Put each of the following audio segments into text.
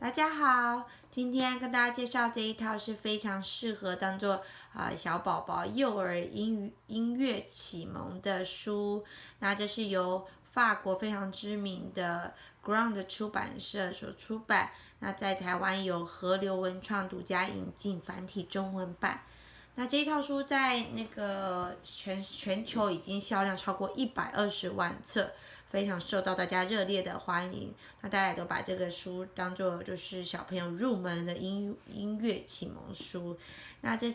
大家好，今天跟大家介绍这一套是非常适合当做小宝宝幼儿音乐启蒙的书。那这是由法国非常知名的 Ground 出版社所出版。那在台湾由河流文创独家引进繁体中文版。那这一套书在那个全球已经销量超过120万册。非常受到大家热烈的欢迎，那大家也都把这个书当做就是小朋友入门的音乐启蒙书。那这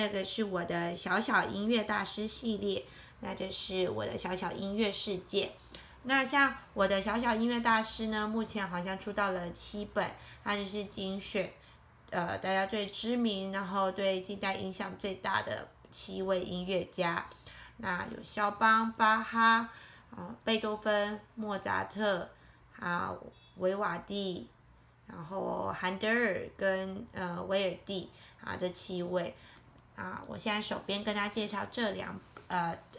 个是我的小小音乐大师系列，那这是我的小小音乐世界。那像我的小小音乐大师呢，目前好像出到了7本，它就是精选大家最知名，然后对近代影响最大的7位音乐家。那有肖邦、巴哈。贝多芬、莫扎特，维瓦第，然后韩德尔跟威尔第这7位我现在手边跟大家介绍这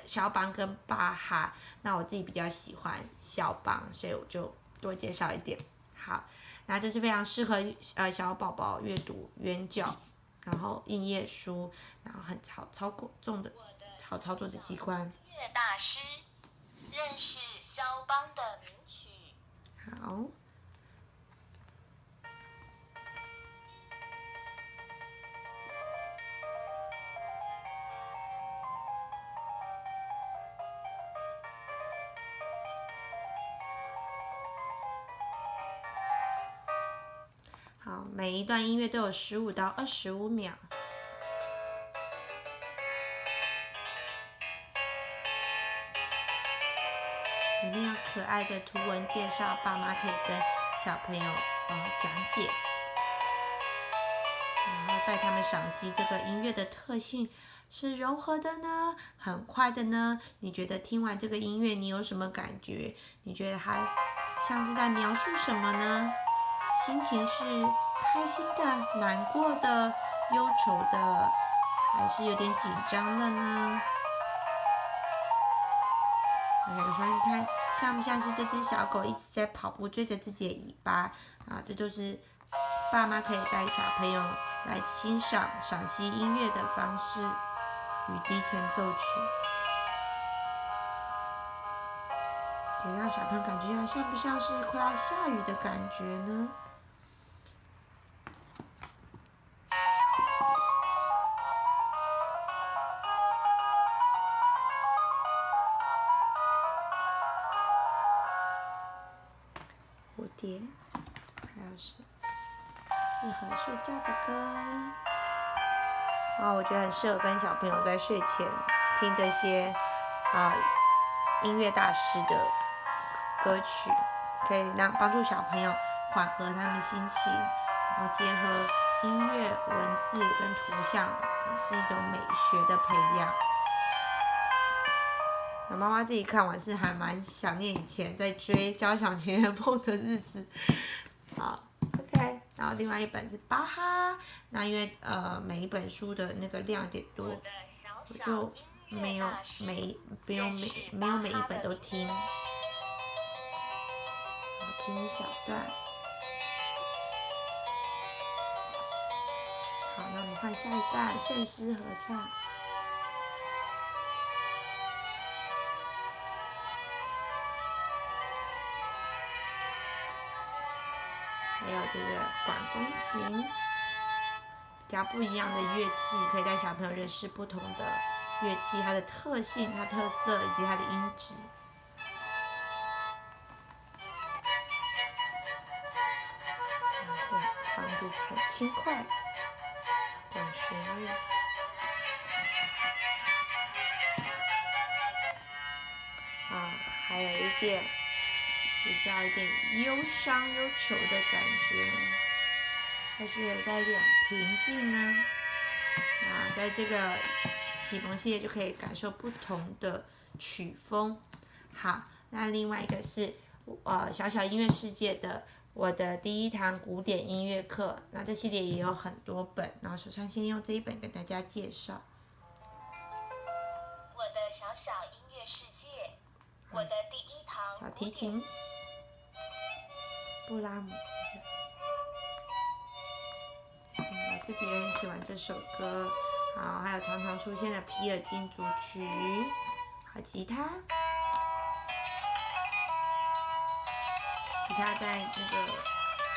肖邦跟巴哈，那我自己比较喜欢肖邦，所以我就多介绍一点。好，那这是非常适合小宝宝阅读圆角，然后硬页书，然后很好操作的机关。音乐大师。认识肖邦的名曲。好。好，每一段音乐都有15到25秒。里面有可爱的图文介绍，爸妈可以跟小朋友讲解，然后带他们赏析这个音乐的特性是柔和的呢，很快的呢？你觉得听完这个音乐你有什么感觉？你觉得它像是在描述什么呢？心情是开心的、难过的、忧愁的，还是有点紧张的呢？有时候你看像不像是这只小狗一直在跑步，追着自己的尾巴这就是爸妈可以带小朋友来欣赏赏析音乐的方式与低前奏曲，可以让小朋友感觉像不像是快要下雨的感觉呢？蝴蝶，还有适合睡觉的歌。我觉得很适合跟小朋友在睡前听这些音乐大师的歌曲，可以帮助小朋友缓和他们心情，然后结合音乐、文字跟图像，也是一种美学的培养。妈妈自己看完是还蛮想念以前在追《交响情人梦》的日子。好 ，OK， 然后另外一本是巴哈，那因为每一本书的那个量有点多，我就没有每一本都听，听一小段。好，那我们换下一段圣诗合唱。还有这个管风琴，比较不一样的乐器，可以带小朋友认识不同的乐器，它的特性、它特色以及它的音质。这唱得很轻快，短旋律。还有一点比较一点忧伤、忧愁的感觉，还是有带一点平静呢。在这个启蒙系列就可以感受不同的曲风。好，那另外一个是小小音乐世界的我的第1堂古典音乐课，那这系列也有很多本，然后手上先用这一本跟大家介绍。我的小小音乐世界，我的第1堂小提琴，布拉姆斯的。自己也很喜欢这首歌。好，还有常常出现的皮尔金组曲，好吉他，吉他在那个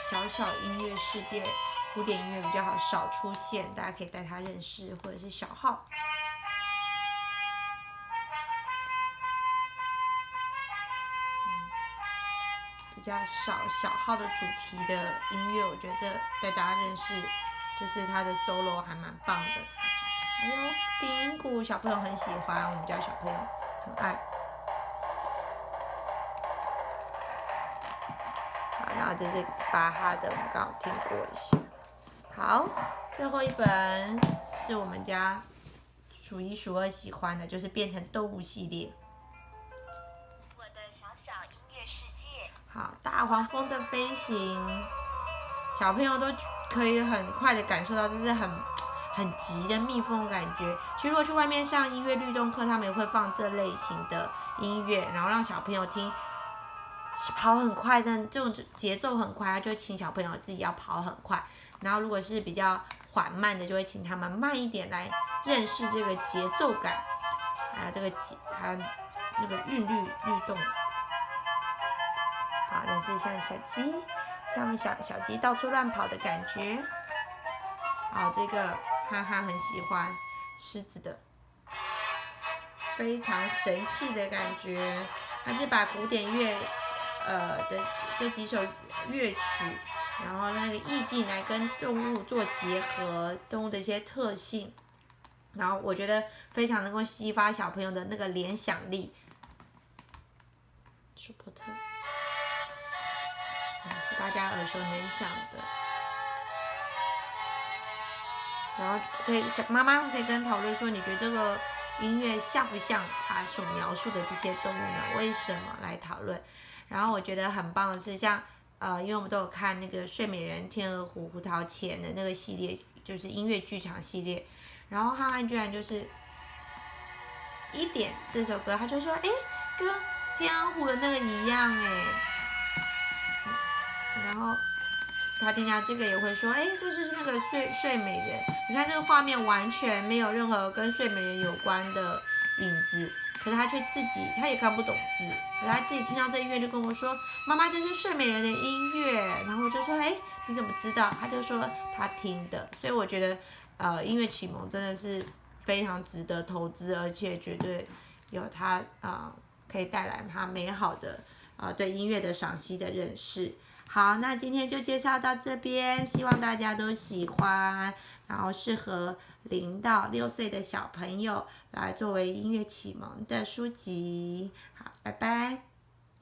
小小音乐世界，古典音乐比较好少出现，大家可以带他认识，或者是小号。比较少小号的主题的音乐，我觉得带大家认识，就是他的 solo 还蛮棒的。还有低音鼓，小朋友很喜欢，我们家小朋友很爱。好，然后这是巴哈的，我们刚好听过一下。好，最后一本是我们家数一数二喜欢的，就是变成动物系列。我的小小音乐世界。好，大黄蜂的飞行，小朋友都可以很快的感受到，这是很急的蜜蜂感觉。其实如果去外面上音乐律动课，他们也会放这类型的音乐，然后让小朋友听。跑很快的这种节奏很快，他就会请小朋友自己要跑很快。然后如果是比较缓慢的，就会请他们慢一点来认识这个节奏感，还有还有那个韵律动。好，那是像小鸡，像小鸡到处乱跑的感觉。好，这个憨憨很喜欢狮子的，非常神气的感觉。它是把古典乐的这几首乐曲，然后那个意境来跟动物做结合，动物的一些特性，然后我觉得非常能够激发小朋友的那个联想力。舒伯特，是大家耳熟能详的。然后妈妈可以跟讨论说，你觉得这个音乐像不像他所描述的这些动物呢？为什么来讨论？然后我觉得很棒的是像因为我们都有看那个睡美人天鹅湖胡桃钳的那个系列，就是音乐剧场系列，然后憨憨居然就是一点这首歌，他就说跟天鹅湖的那个一样然后他听到这个也会说这就是那个睡美人，你看这个画面完全没有任何跟睡美人有关的影子，可是他却他也看不懂字，可是他自己听到这音乐就跟我说，妈妈这是睡美人的音乐，然后我就说你怎么知道？他就说他听的，所以我觉得音乐启蒙真的是非常值得投资，而且绝对有它可以带来它美好的对音乐的赏析的认识。好，那今天就介绍到这边，希望大家都喜欢，然后适合0到6岁的小朋友来作为音乐启蒙的书籍。好，拜拜。